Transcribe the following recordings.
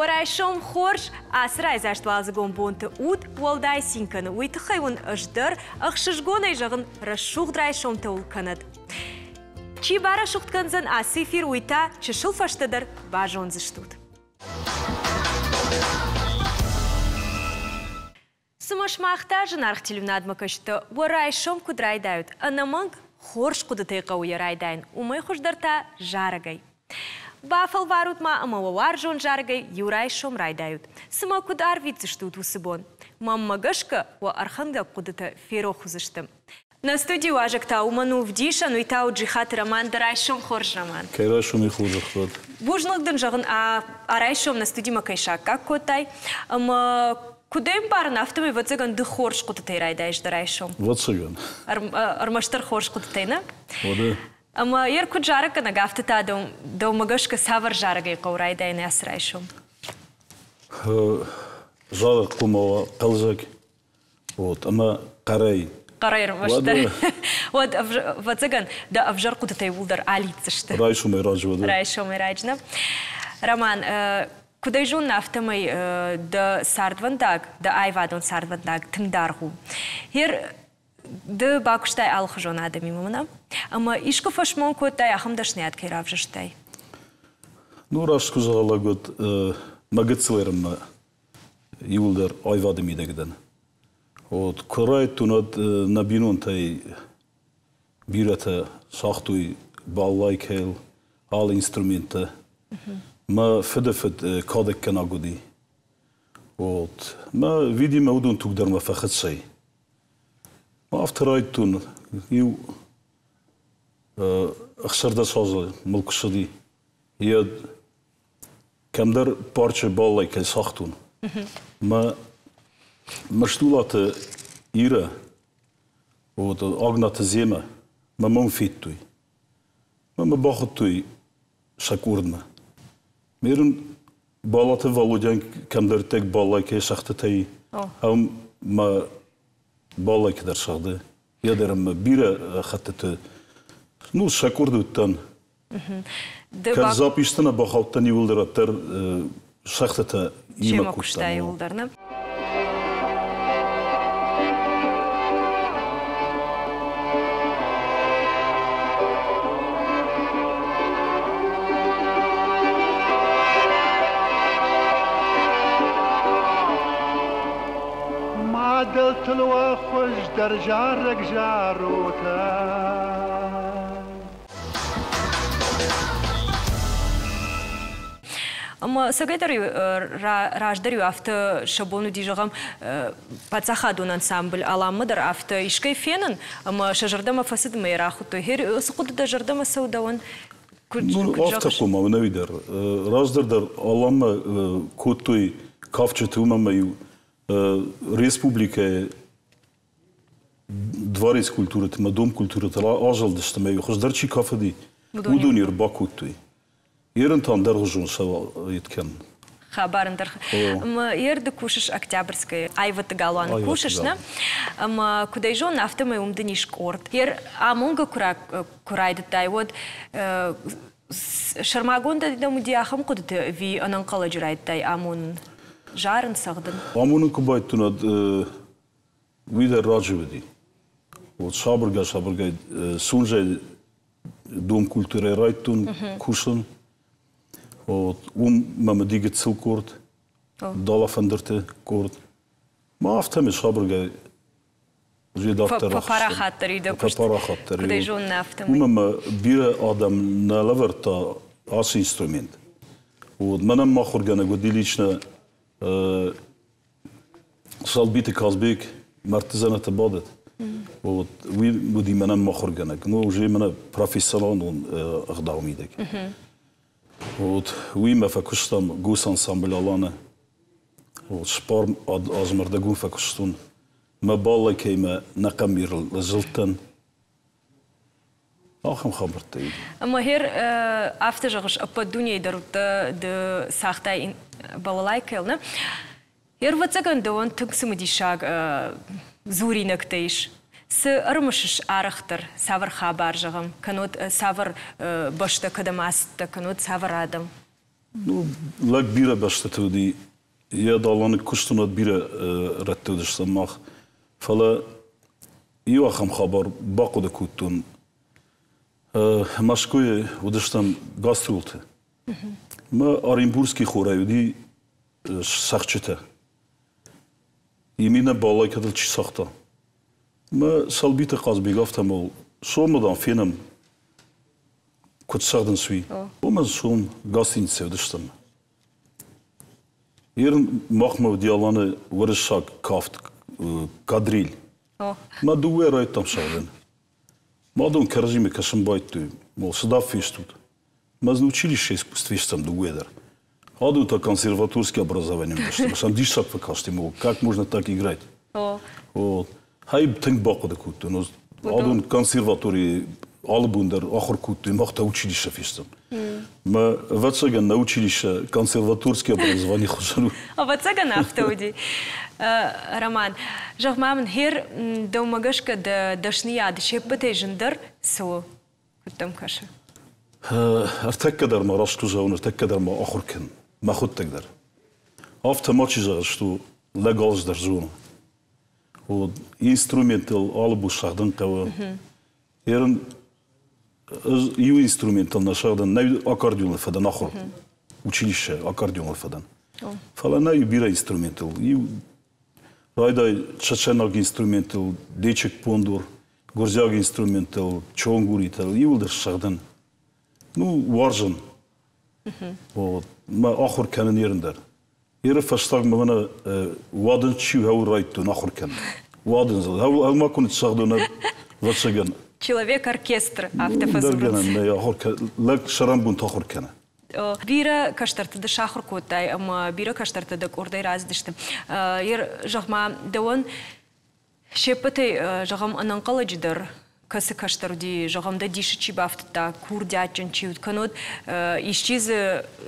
Орайшом хорш асырай заштвалзыгон бонты ут волдай синканы уйтыхайвын ыждыр ақшыжгонай жағын расшуғдрайшом таулканад. Чи бара шуғтканзын асыфир уйта чышыл фаштыдыр бажон зыштуд. Сумашмақта жынарқ телевнадмы кашты орайшом кудрайдают, анаманг хорш кудытайға уярайдайын, умай хуждарта жарагай. Бафал варутма амавар жон жаргай юрай шом райдают. Сама кудар вицештут усыбон. Мамма гашка у арханга кудыта ферохузыштым. На студии важакта уману вдиша, ну и тау джихат роман дарай шом хорж роман. Кайрай шом и хуже ход. Бужнылдын жағын арай шом на студии макайша как котай. Кудем барын автомой вацаган ды хорж кудытай райдайш дарай шом. Вацаган. Армаштар хорж кудытай, на? Вода. Ама ер куд жарака на гафтата да умагашка савар жарага и қаурайда и не асырайшом. Жарак кумава қалжак. Вот, ама қарай. Қарай рмашта. Вот, вацаган, да авжар кудытай вулдар алицышты. Райшом и раджи, вода. Райшом и раджна. Роман, кудай жон нафтамай да сардвандаг, да айвадон сардвандаг, тыңдарғу. Ер да бакуштай алхы жон адами мамана. Ама ишко фашмон котай ахамдашнят кайрав жаштай. Ну, рашку жағала год магацилерім юлдар айвадым едегден. Вот, корай тунат набинон тай бирата сахтуй баллай кейл, ал инструменты. Ма федефет кадек канагуди. Вот, ма видим аудун тугдар ма фахатсай. Авторайтун, ю ахшарда сазы мылкышыди. Я камдар парча баллай кай сахтун. Ма маштулаты ира, вот агната зема, ма мамфиттуй. Ма бахаттуй шакурдма. Мерун балаты Володян камдар тек баллай кай сахтатай. Ам ма баллай кадар шахды. Я дерем бира хаттаты. Ну, шакурдуттан. Кар запиштана бахалтан юлдыраттар шахтата има куштан. Юлдарна. دلتلوا خوش در جارك جاروتا Ама сагайдарю раждарю авто шаблону дижагам пацахадун ансамбль аламыдар авто ишкай фенен, ама шажардама фасидма ирахуто. Хер сукуда жардама саудаван. Ну, авто кума навидер. Раздардар алама котой кавчет умамаю республика дворец культурата, ма дом културата, ажалдышты маю хождарчи кафади удунир бакутой. Ерентан даргожун сава еткен. Хабарындар. Ерді кушаш октябрьская, айваты галуаны кушаш, на? Кудай жон автомай умдыниш корт. Ер амунга курайды тай, вот шармагонда дедаму диахам кудыты ви ананқала журайды тай амун жарын сағдын. Амунын кубайт тунад видер радживади. Вот шабырга сунжай дом культуры райтун кушан. Вот мамадигет сил корт, дала фандерте корт. Ма автами шабырга жидактар. Папарахаттари да папарахаттари. Кудай жон на автами. Мама бира адам на лаверта ас инструмент. Вот манам махургана годилична салбите казбек мартизаната бадет. Вот ви буди манам махургана. Но уже мана профессионалн агдамидек. Вот уима факустам гус ансамбль алана. Вот спар азмарда гу факустун. Ма балла кейма накамир лжылтан. Ахам хабартай. Ама хер автожагыш апа дуния дарута де сахтай балалай келна. Хер вацаган да он туксымы дишаг зуринактайш. С армышыш арахтар савар хабар жағым. Канот савар башта кадамаста, канот савар адам. Ну, лак бира баштатуди, я даланы куштунат бира раттудышсам мах. Фала ию ахам хабар бақуда куттун. Машкуе удыштам гаструлты. Ма Оренбургский хораюди сахчыта. Имина балай кадал чи сахта. Ма салбита казбегафтам ол шомадан фенам кутсахдын суи. Ома шом гастинице удыштам. Ерн махма диаланы варышак кафт кадриль. Ма дуе райтам шаhdын. Мадон каржиме кашым байту, мол сдав фештут. Ма за училище искусствистам дуэдер. Адута консерваторское образование. Сам дишак покажете, мол, как можно так играть? Вот. Хай тынк баку да куту. Но адун консерватории албундер ахор куту, махта училище фештам. Ма вацаган на училище консерваторское образование хожану. А вацаган автоуди. Роман, жахмамын хер даумагашка да дашния да шепбете жындар су куттам каша. Артек кадар ма расту заун, артек кадар ма ахоркен, ма худ тегдар. Автоматчи зар, что легалс дар зону. Вот инструментал албу шахдын кава. Ерн ю инструментал на шахдын, най аккордеон фадан ахор. Училище аккордеон фадан. Фала най бира инструментал. Райдай чачанаг инструментал, дечек пондор, горзяг инструментал, чонгуритал, ивулдер шахдын. Ну, варжан. Вот. Ма ахор канен ерндер. Ere verstag me wanneer wadden chu hou right toen achor kennen. Wadden zal. Hou maar kon het zeggen wat zeggen. Человек-оркестр автофазурус. Nee, achor lek sharam achor kennen. Бира каштарты да шахыр котай, ама бира каштарты да кордай раздышты. Ер жахма давон шепетэй жахам ананкаладжидер. Касы каштарди жагамда дишичи бафтта курдячын чиут канот исчиз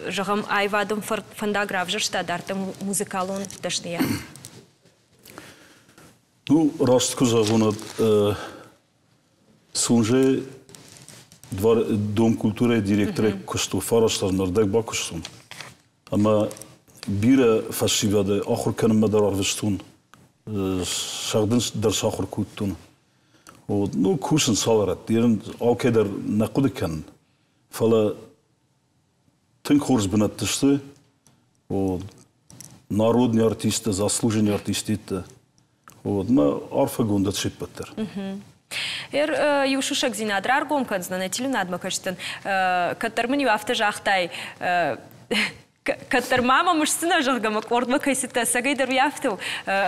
жагам айвадым фондограф жашта дарта музыкалон дашния. Ну, растку загонат сунже Дом культуры директора кушту фараштар нардак бакуштун. Ама бира фашиваде ахор каным мадар арвистун. Шагдын дар шахор куттун. Ну, кушен саларат. Дерен алкайдар нақуды кен. Фала тын хорс бінаттышты. Народный артисты, заслуженный артисты. Ма арфа гондат шиппаттар. Юшушак зинадрар гомканзна на телю надмакаштын. Каттармын юафты жахтай. Каттар мама мышсына жағгама кордма кайсыта сагайдар яфтыл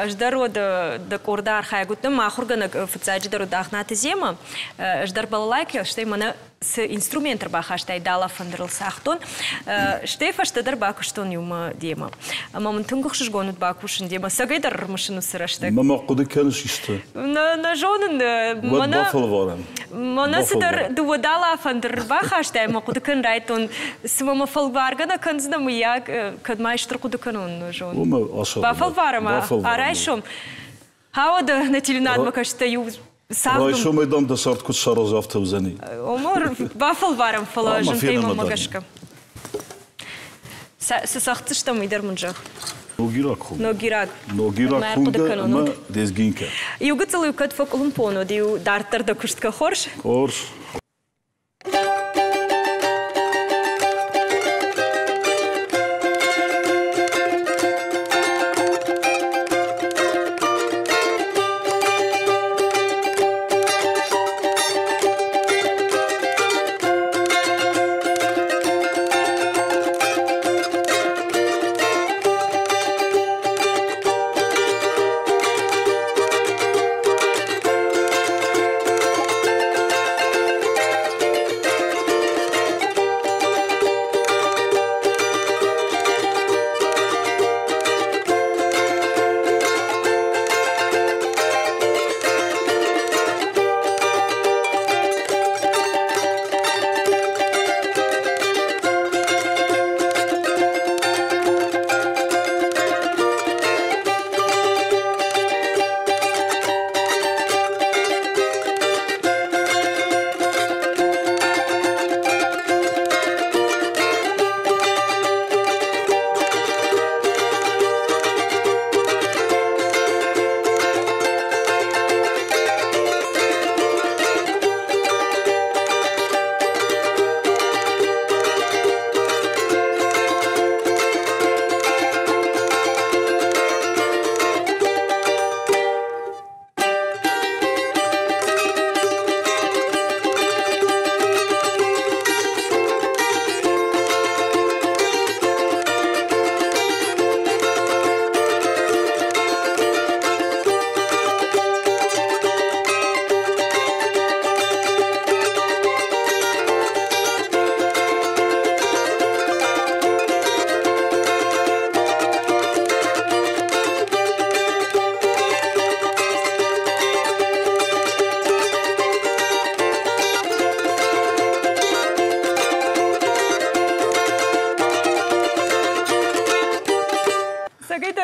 ждару да кордар хайгутны махургана фцаджидару дахнаты зема ждар балалайки штай мана с инструментар бахаштай дала фандырыл сахтон штай фаштадар бакуштон юма дема мамын тунгухшыш гонут бакушын дема сагайдар мышыну сыраштай мама куды кәніш істі на жонын мана сыдар дуадала фандыр бахаштай ма куды кән райтон свама фалваргана кәнзна мия kad maestru kudu kanun žon. Bafal varama, arayšom. Hauda na tilinadma kašta ju savdum. Arayšom edam da sart kut šaraz avta uzani. Omor, bafal varam fala žantejma magaška. Se sahtıştam ider munjah. Nogirak hum. Nogirak. Nogirak hunga ma dezginka. Ju gıtsalı yukat fakulun pono diyu dartar da kuştka horš? Horš.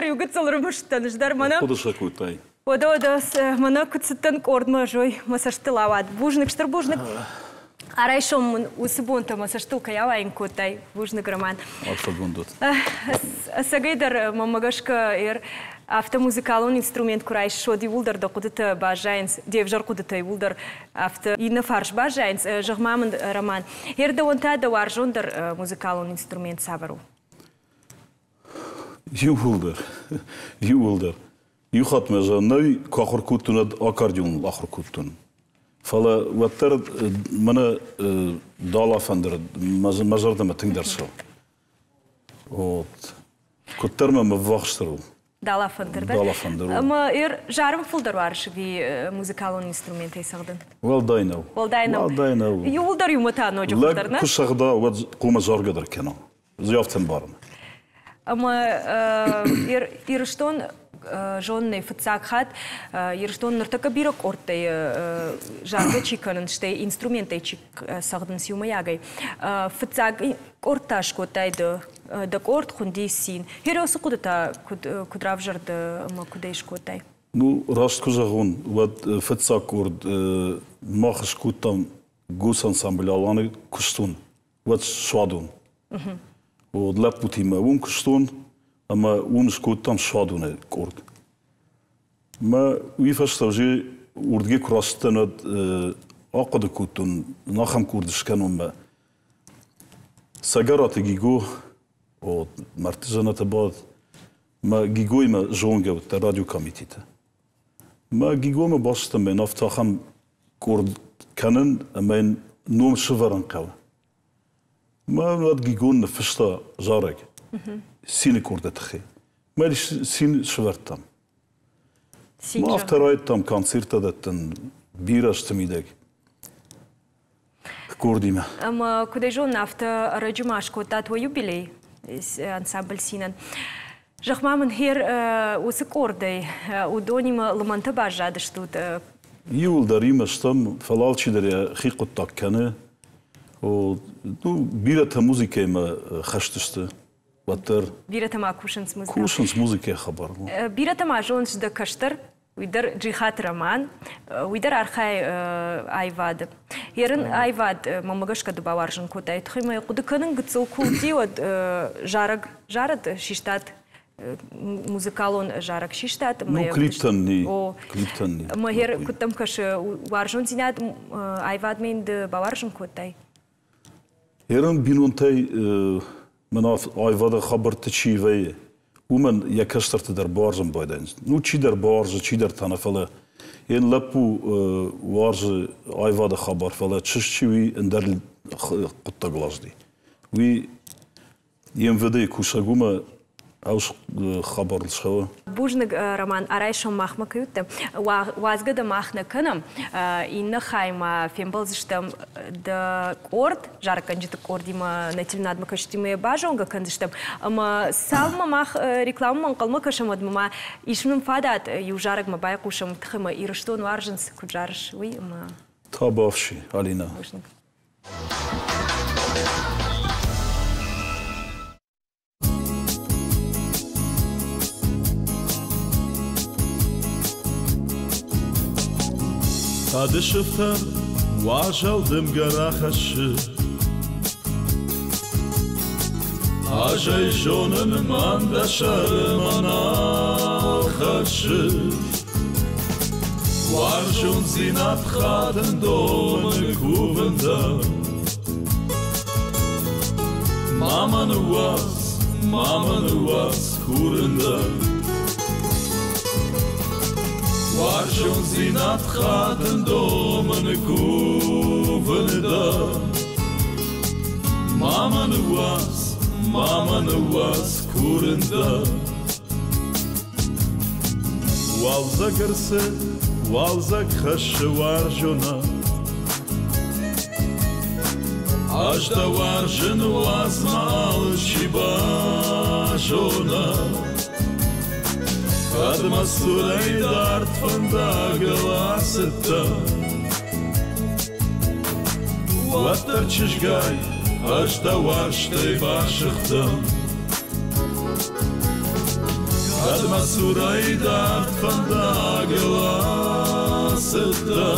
югыцылырмыштан ждар мана. Подышакутай. Одос мана куцтан кордма жой масаштылават. Бужникштар бужник. Арайшом усыбонта масаштылка явайн котай бужник роман. Автогундот. Сагайдар мамагашка автомузыкалон инструмент курай шоди улдар да кудыта бажайнс девжар кудыта улдар авто и на фарш бажайнс жагмамын роман. Ерда онта да варжондар музыкалон инструмент савару. Юулдар. Юхат меза най кахор кутунад аккордеон лахор кутун. Фала ваттар мана дала фандер мазарда матингдерсо. Вот. Куттарма мавахстру. Дала фандер. Дала фандер. Ама жарым фулдар варшги музыкалон инструмент эсагдын. Well dino. Юулдар юмата ножу фулдар, на? Кусагда вот кума заргадар кена. Зяфтен барн. Ама ирштон жонный фцакхат ирштон нартака бирок ортай жарга чиканын ште инструменты чик сагдын сюмаягай фцак орташко тайды да корт хундисин херосу кудата кудравжарды ма кудешко тай. Ну раст кузагун вот фцак корт махш кутам гус ансамбль аланы кустун вот шадун. Вот лапутима кустун ама скутам шадуне корд. Ма вифаставжи урдги крастанад акада кутун нахам курдишканум ма сагарат гиго от мартизаната бад ма гиго има жонга та радио комитета. Ма гиго ма бастаме нафтахам курд канен ама нум шваран кава. Ма вад гиго на фста жарак. Сине курдатхи. Мали син швартам. Ма авторайт там концерта даттан бирастамидек. Курдима. Ама куде жон авто раджумашко та твой юбилей ансамбль синан. Жахмамын хер усы кордой удонима ламанта бажадыш тут. Юлдар имастам фалалчидер хикуттак кане. Ну бирата музыка има хаштышты. Ватер. Бирата кушанс музыка. Кушанс музыка хабар. Бирата жонс да каштар. Уйдар джихат роман, уйдар архай айвад. Ерин айвад мамагашка дубаваржын котай. Тхимай кудыканын гыцыл култи от жарад шиштат музыкалон жарак шиштат. Ну клиптанни. Махер кутам каше варжын зинат айвад мен дубаваржын котай. Ерин бинунтай مناف آیواده خبر تچیوی ومن یکشتر در بارزم بایدن. نو چی در بارز چی در تنفله این لپو وارز آیواده خبر فله چشچیوی اندر قطع گلازدی. وی یم وده کوشگومه اوش خبر لشوا. Бужник роман арайшом махма кютте. Вазгада махна канам. Инна хайма фембалзиштам да корд, жарканжита кордима нативнадма каштиме бажонга канзиштам. Ама салма мах рекламу калма кашамад мама ишмным фадат южарак мабай кушам тхима ирштон варжинс куджарш ви ама. Табавши Алина. قد شفتم واجلدم گراخشی آجای جونن من دشر من آخشی وارجون زینت خادن دومن کوبندم مامان واس کورندم وارجون زینت خادن دومن کوبندم مامان واس کورندم والزا گرسه والزا خش وارجونا آجدا وارجن وازمال شباجونا Kadma surey dart fanda glasetta Watar chishgay ashta warshtay bashkhtam Adma surayda fandagla seta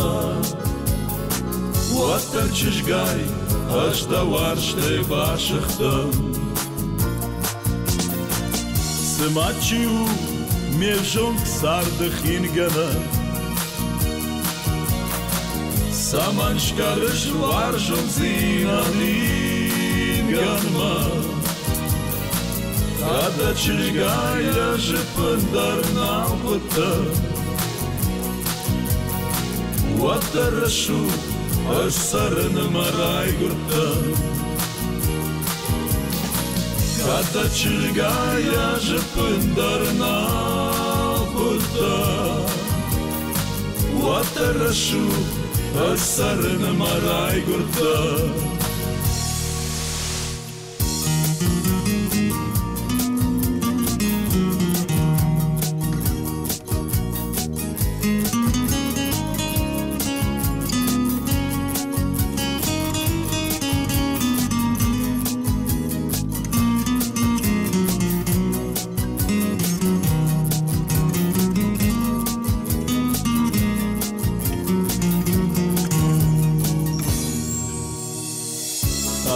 Watar çişgay Aşta varşte başıkta Smaçiu Mevjon sardık ingana Saman şkarış varşon zinadin ganma Kada çizgaya jıpındar navgıta Vatarraşu aşsarını maray gurta Kada çizgaya jıpındar navgıta Vatarraşu aşsarını maray gurta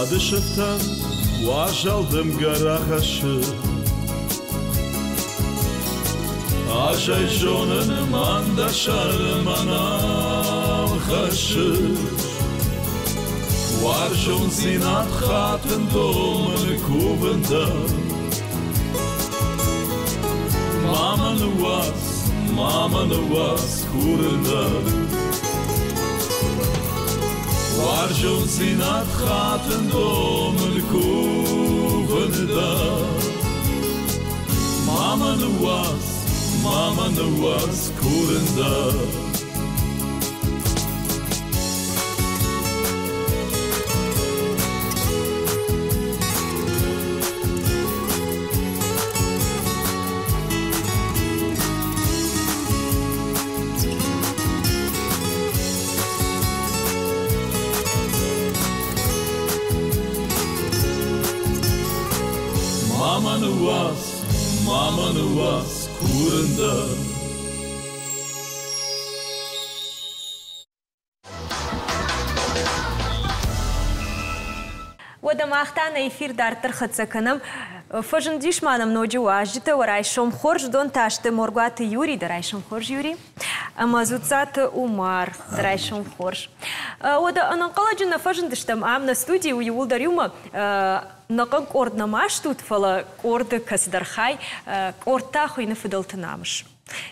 Adışıktan vajaldım garahaşı Aşay jonun mandaşarım anam haşı Var jon zinat hatın doğumunu kubunda Mamanı vas kurunda Var jon zinat hatın doğumunu kubunda Mamanı vas kurunda Mamanı vas kurunda Водамахтана эфир дартыр хыцаканым. Фажын дишманым ноджи уаждите варай шомхорж дон ташты моргуаты Юрий, дарай шомхорж Юрий. Амазуцаты Умар, дарай шомхорж. Ода ананкаладжина фажын диштам ам на студии у Юлдариума нақын орднамаш тут фала орды касдархай орта хуйны фидалтынамыш.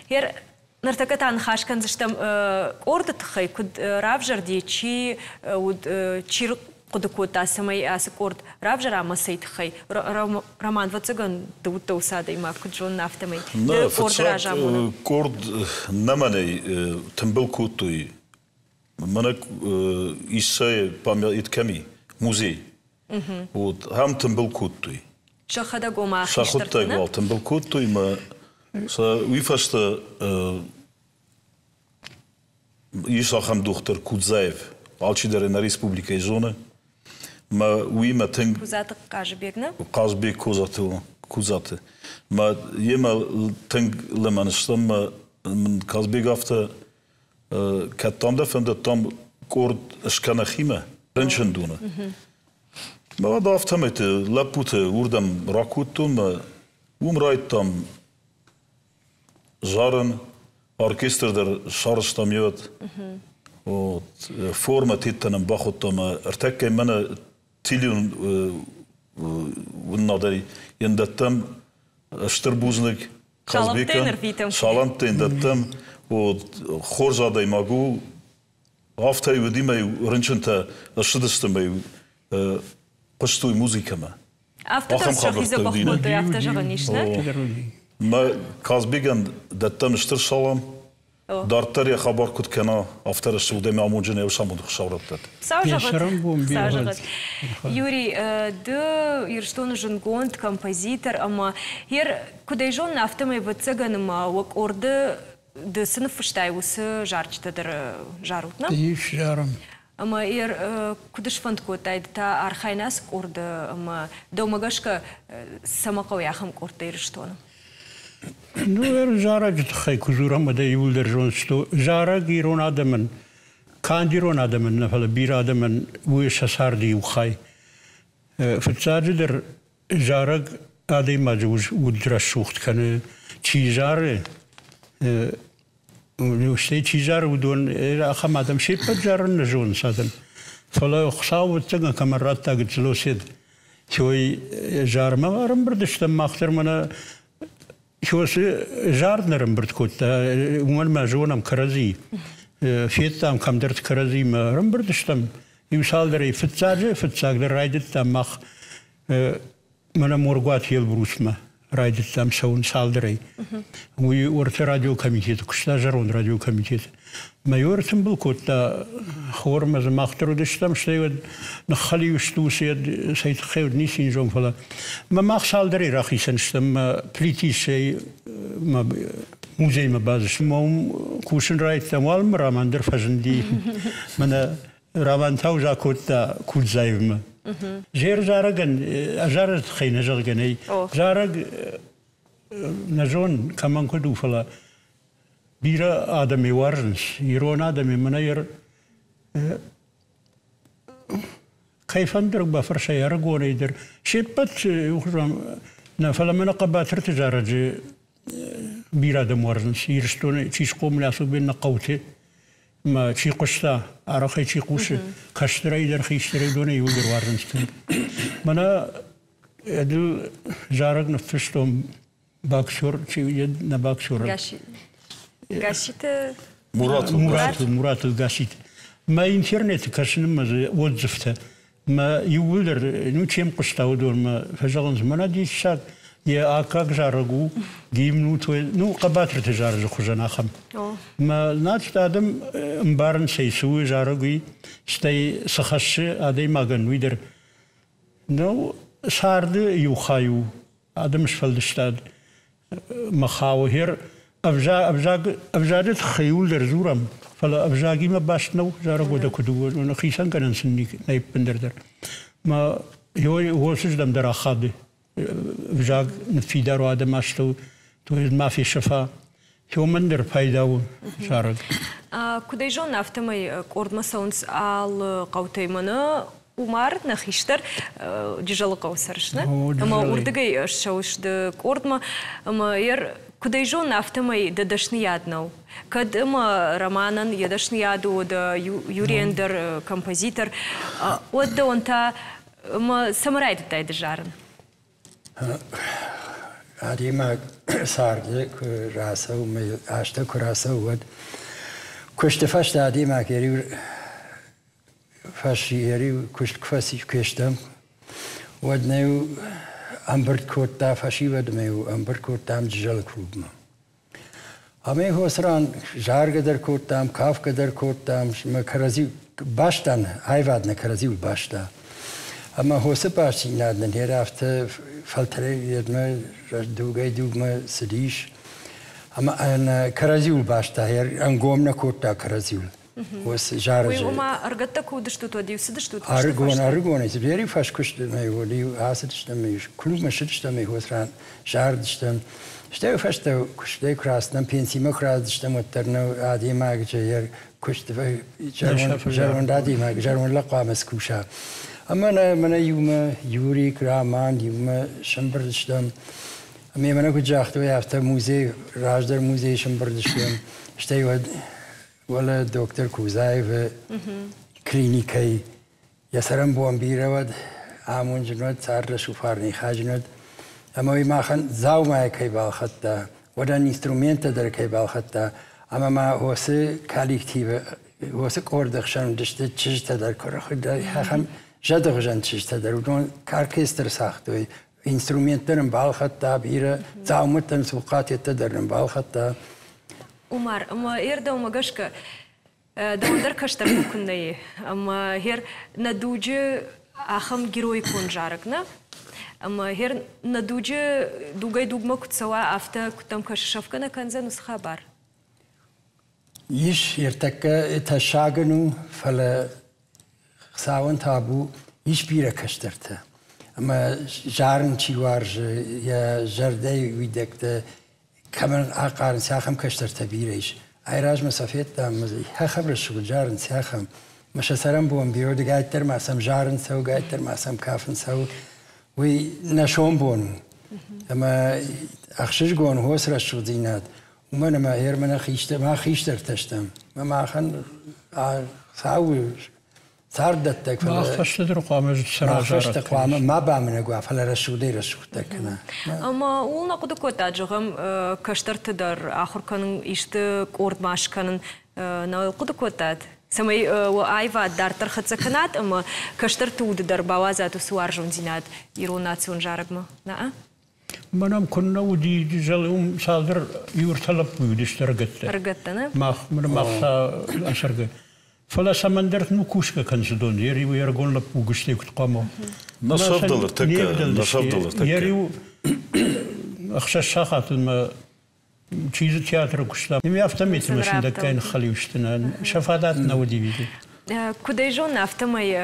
Хер нартакатан хашкан диштам орды тхай куд равжарди чи чир Кудукута самай асакорд равжара масайтхай роман вацаган дутта усада има куджон нафтамай фацак корд наманай тымбылкутуй манак исай памя итками музей вот хам тымбылкутуй шахада гома шахуттай гол тымбылкутуй ма са уифашта исахам доктор Кудзаев алчидары на республика зона Ma uima teng. Kuzatı Kazbek'ne? Kazbek kuzatı. Ma yema teng lemanıştım ma Kazbek hafta kattamda fende tam kord şkanachime rençenduna. Ma da hafta mete lapute urdam rakutum ma umraytam jarın orkestrder şarıştam yot. O forma tittanım bakuttam ertekke mana Tilion nadari yendattam Şterbuznik Kazbek'e şalant yendattam o Khorzada imagu haftayı ödemey rınçınta aşıdıştım pashtuy muzikama. After şahize bakmadı after jaganişne. Ma Kazbek'en dattam şter şalam. Dartar ya haber kut kana after şudeme amuncun evşamuduk şavrattat. Сажагат. Юрий, да ирштон жнгонд композитор, ама хер кудайжон нафтамай вацаганма вак орды да сыныфыштай усы жарчтадыр жарутна. Иш жарым. Ама ер кудыш фонд котайды та архайнас орды, ама домагашка самакау яхам орды ирштону. نو زارج تخي كزورا مدى يولدر جونستو زارج يرون آدمن كان ديرون آدمن نفل بير آدمن ويش ساردي وخاي فتساجدر زارج آدي ماجوز ودرس سوخت كان تيزار وشتي تيزار ودون أخم آدم شيء بجارن نجون سادن فلا خصاو تجا كمرات تاجت لوسيد شوي جار ما رمبردش تم أختر منا شو جار نرمبرد كوت ومن ما جونام كرزي فيتام كم درت كرزي ما رمبردش تم يوصل دري فتساج در رايدت تام مخ منا مورغات يل بروسما رايدت تام سون سال دري وي ورت راديو كوميتيت كشتا جرون راديو كوميتيت ما يورتم بالكوت خور ما زماخترو دشتم شتي نخلي وشتو سيد خير نيسين جون فلا ما مخسال دري راخي سنشتم بليتي شي ما موزي ما بازش ما كوشن رايت تموال مرا در فجندي من رابان تاوجا كوت كوت زايم جير زارغن اجارت خينا جرغني زارغ نجون كمان كدو فلا بيرا آدمي وارنس يرون آدمي منير كيف ندرك بفرشة يرقون يدر شبت يخرم نفلا من قبات ارتجارج بيرا آدم وارنس يرشتون تيش قوم لاسو بين قوتي ما تي قشتا عرقي تي قوش كشتري در خيشتري دون يولدر وارنس منا ادل جارق نفشتم باكشور تي يد نباكشور Гасит... مرات القاسيت ما إنترنت كاشن ما وظفته ما يولر نوتشيم قشطة ودور ما فجالنز ما ندي شاد يا أكاك جارجو جيم نو قباتر تجارج خزنا خم ما نات آدم مبارن سيسوي جارجوي استي سخش آدم ماغن ويدر نو سارد يوخايو آدم شفلدشتاد مخاوهر أبجادت خيول درزورم فلا أبجاجي ما باشنو جارو ودا كدو ونخيسان كان سني نايب بندر ما هو سجدم در أخذ أبجاج في دارو هذا ماشتو تو ما في شفا هو مندر فايداو جارو كده جون نفتمي كورد مسونس على قوتي منا Умар нахиштер дижал каусаршна. Ама урдагай шауш да кордма. Ама ер кудай жон автомай да дашнияднау. Кад ама романан ядашнияду да юриендер композитор. От да онта ама самарайд тай дежарн. Адима сарде раса уме ашта кураса уд. Куште фашта адима кери فاشيري كشت كفاسي كشتم ودنيو أمبرت كوتا فاشي ودميو أمبرت كوتام جل كروبما أمي هو سران جار قدر كوتام كاف قدر كوتام ما كرازي باشتان هايفادنا كرازي الباشتا أما هو سباشي نادن هير أفت فلتري يدما دوغما سديش أما أنا كرازي الباشتا هير أنقومنا كوتا كرازي وس جارج. وما أرجعت كودش تودي وسدش تودي. أرجون إذا بيري فاش كشت ما يولي وعاسدش تمي كل ما شدش تمي هو سران جاردش تم. شتى فاش تو كشت كراس نم بينسي ما كراس تم وترنو عادي ما جير كشت في جرون عادي ما جرون لقى مسكوشة. أما أنا من يوم يوري كرامان يوم شمبردش تم. أمي من أكو جاخت ويافت موزي راجدر موزي شمبردش تم. شتى ود ولا دكتور كوزاي في كلينيكي يسرم بوم بيرود عامون جنود صار شوفارني خاجنود اما ما خن زاو ما كي بالخطه ودا انسترومنت در كي بالخطه اما ما هو سي كاليكتيف هو سي كوردخشن دشت تشت در كره خد هم جدغجن تشت در ودون كاركستر ساختوي انسترومنت درن بالخطه بيره زاو متن سوقات يتدرن بالخطه Умар, ама ерда умагашка да удар каштар кукундай, ама хер надуджи ахам герой конжаракна, ама хер надуджи дугай дугма кутсава афта кутам кашшавка на канза нусхабар. Иш ертака ташагну фала خساون تابو иш бира каштарта, ама жарн чиварж я жардей видекте كمان عقارن ساخم كشتر تبيريش عراج مسافات دام هخبر الشغل جارن ساخم مش سرم بون بيود قايتر ما سم جارن سو قايتر ما سم كافن سو وي نشون بون اما اخشش قون هو سر الشغل دينات ومن ما هير من ما خيشتر تشتم ما خن ساوي ساردتك ما خشت در قامج ما خشت قام ما بعمل قوا فلا رشودي رشودك كنا اما ولنا قد كنت اجهم كشترت در اخر كان اشت قرد ماش كان نو قد كنت سمي وايفا دار ترخت سكنات اما كشترت ود در بوازات وسوار جونزينات يروناتسون جارغما نا منام كنا ودي جلهم صادر يورتلب ويدش ترقت رقتنا ما من ما أشرق فلا سمندرت نكوش كان زدون يري ويرجون لب وقشتي كت قامو نشاف دولار تك نشاف دولار تك يري أخشى الشاخات الما شيء تياتر كشلا نمي أفتميت مش عندك كاين خليوشتنا شفاداتنا ودي بيدي كوديجون نفتمي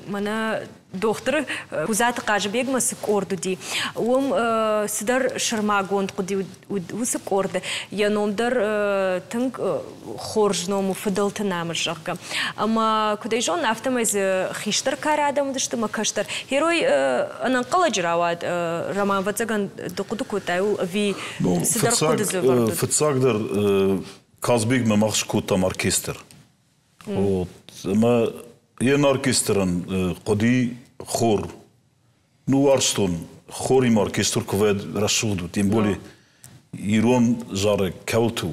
منا دكتور وزات قاجبيج مسك أرض دي وم سدر شرماغون قدي وسك أرض ينوم در تنك خورج نوم فضلت نامش رقم أما كوديجون نفتمي ز خيشتر كارادة مدشت ما كشتر هيروي أنا قلج راود رمان فتزعن دكتور كوتايو في سدر قد زفرد فتزاقدر كازبيج ما ماخش كوتا ماركستر ما يناركسترن قدي خور نوارستون خوري ماركستر كواد رشودو تيمبولي يرون جار كاوتو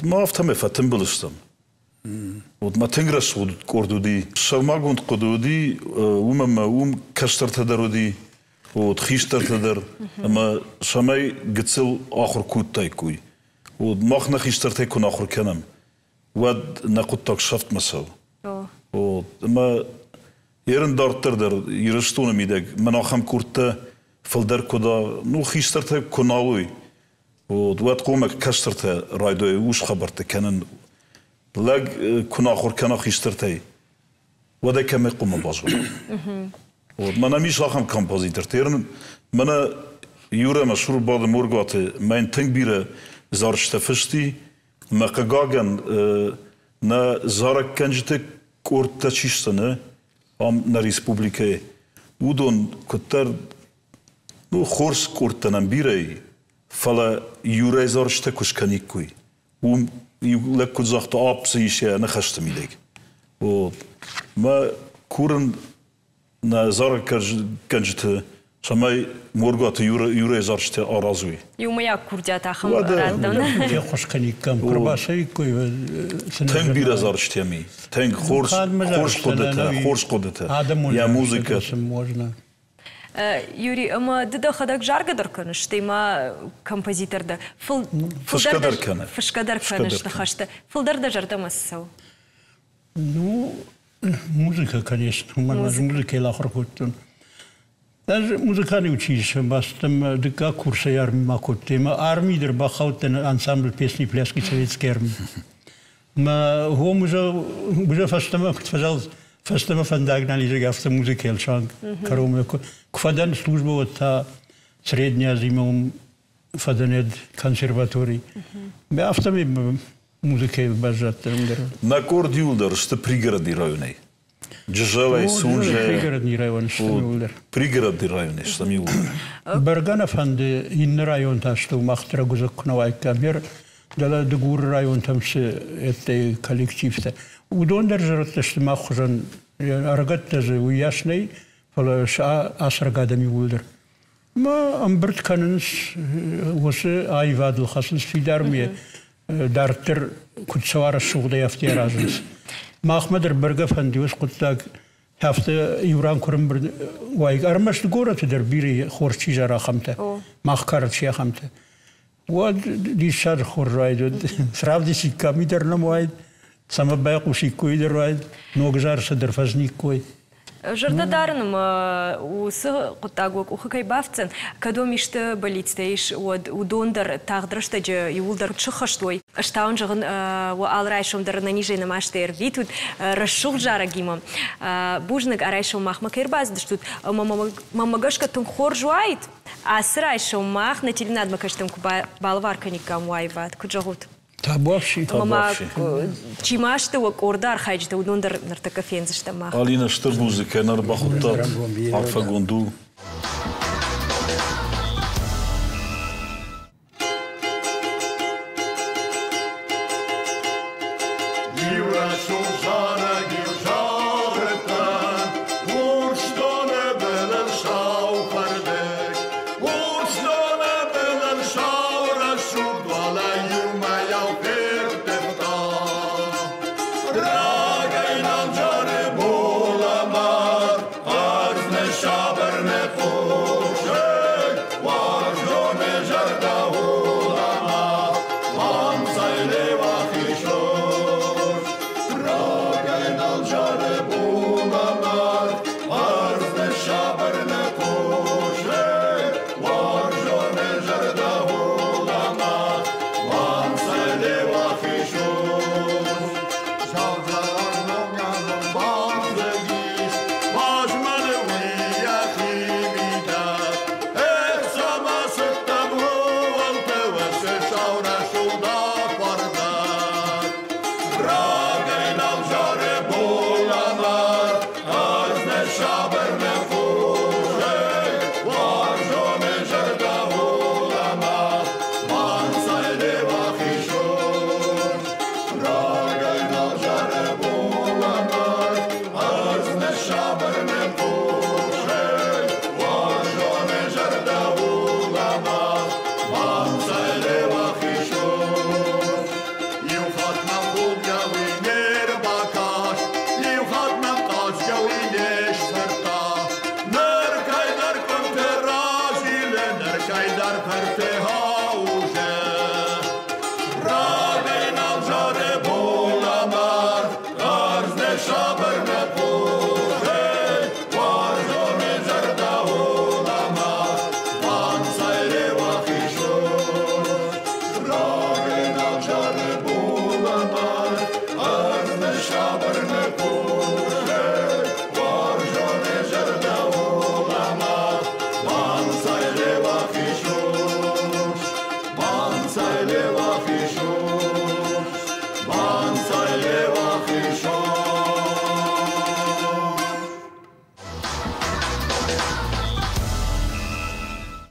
ما افتهم فتنبلشتم ما تنغرس ود كوردودي شرماغوند قدودي وما كشتر تدرودي وتخيشتر تدر اما شماي قتسل اخر كوت تايكوي وماخنا خيشتر تايكون اخر كنم ود نقطك شفت مساو ما يرن دارتر در يرشتون ميدك من آخم كورته فلدر كدا نو خيشترته كناوي ود قومك كشترته رايدوي وش خبرته كنن لق كنا آخر كنا خيشترته وده كم قوم بازو من مش آخم كمبوزيتر تيرن من يورا مشهور بعد مورغاته من تنگ بيره زارشتفشتي ما قاعن نا زارك كنجتك كورتا تشيستنا ام نا ريسبوبليكا ودون كتر نو خورس كورتا نمبيري فلا يوري زارشتا كشكنيكوي لك كنت زغت ابسيشي انا خشت ميلك و ما كورن نا زارك كنجت شماي مورغات يوري زارشتا ارازوي يوم يا كوردياتا خم رادنا يا خوشكني كم كرباسي كوي تنگ بير زارشتا مي تنگ خورش قدته يا موسيقى يوري اما ددا خدك جارغ دركنش تيما كومبوزيتور ده فشكدر كان فشكدر كانش تخشت فلدر ده جرده مسو ну музыка конечно музыка лахор коттон даже музыкальный училище бастым дыка курсы ярм макоттема армидер бахаутен ансамбль песни пляски советский армии ما هو مجا فاستما كنت فاستما فندقنا ليجي قافت موسيقى شانك كروم كفدان служба وتا средняя зимом فدانed консерваторий бафтами музыка бажат на кордиулдер что пригородный район Джалай сунже пригородный район что пригородный район что миулдер Баргана фанды ин район та что махтра гузакнавай камер دلا دغور رايون تمس ات коллективте удон держат что махжан аргат же уяшней фала асрагадами улдер ما امبرت كاننس وس ايفاد الخصص في دارميه دارتر كنت سوار الشغل يفتي رازنس ما احمد برغ فندي وس قلت هفته يوران كرم واي ارمش غوره تدربيري خورشي جرا خمته ما خكرت شي خمته ود دي شر خور رايد سراف دي شي كاميتر نموايد سما بايق وشي كوي در رايد نوغزار صدر فزني كوي Жырдадарыным усы құттагук ухыкай бафтсын, кадом ишті болицтейш удондар тағдырышта же юлдар чықыштой. Штаун жағын алрайшымдар на нижей намаштер витут расшух жарагимам. Бужнық арайшым махмак ербаздыш тут мамагашка тун хор жуайт, а сырайшым мах на теленадма каштым балварканикам уайбат. Куджагут. Табовши. Мама чимашты ук ордар хайджда удондар нартака фензышта мах. Алина штыр музыка нар бахуттат арфа гонду.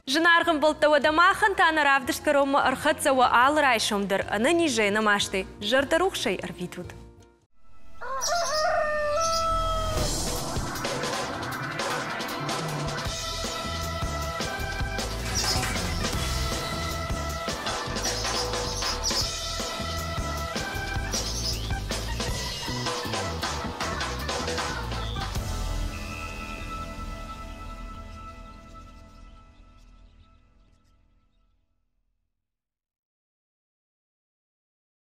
Жынарғын болтта одамахын таныр авдышкарома архатса ва алрайшымдыр, аны ниже намашты, жырдарухшай арвитут.